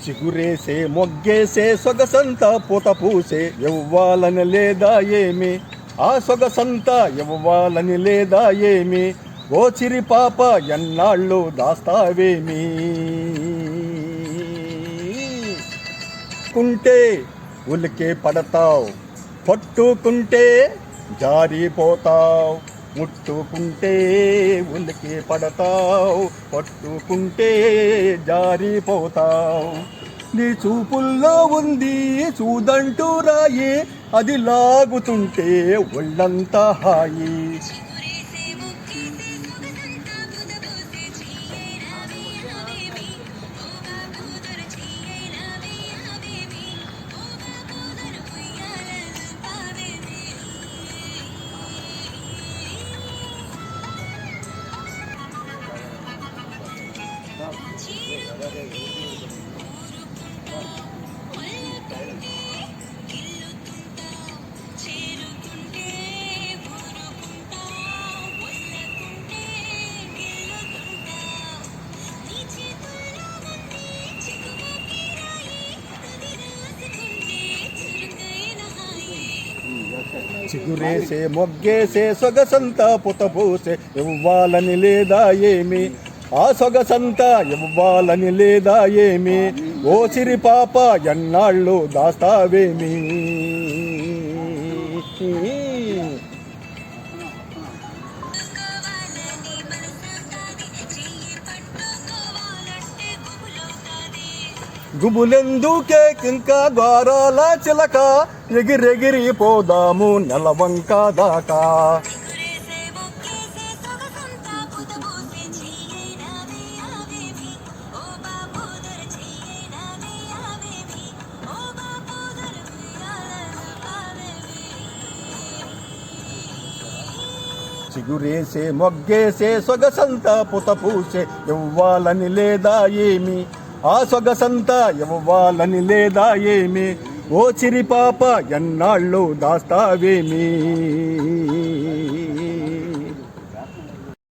చిగురేసే మొగ్గేసే సొగసంతా పూత పూసే ఇవ్వాలని లేదా ఏమి, ఆ సొగసంతా ఇవ్వాలని లేదా ఏమి, ఓ చిరి పాప ఎన్నాళ్ళు దాస్తావేమి. కుంటే ఉలికే పడతావు, పట్టుకుంటే జారిపోతావు, ముట్టుకుంటే ఉలికి పడతావు, పట్టుకుంటే జారిపోతావు. నీ చూపుల్లో ఉంది చూదంటూ రాయి, అది లాగుతుంటే ఒళ్ళంతా హాయి. చిగురేసే మొగ్గేసే సొగసంతా పుతపూసే ఇవ్వాలని లేదా ఏమి, ఆ సొగసంతా ఇవ్వాలని లేదా ఏమి, ఓ సిరి పాప ఎన్నాళ్ళు దాస్తావేమి. గుబులెందుకే ఇంకా ద్వారాల చిలక, ఎగిరెగిరి పోదాము నెలవంక దాకా. చిగురేసే మొగ్గేసే సొగసంతా పుత పూసే ఇవ్వాలని లేదా ఏమి, ఆ సొగసంతా ఇవ్వాలని లేదా ఏమి, ఓ చిరి పాప ఎన్నాళ్ళు దాస్తావేమి.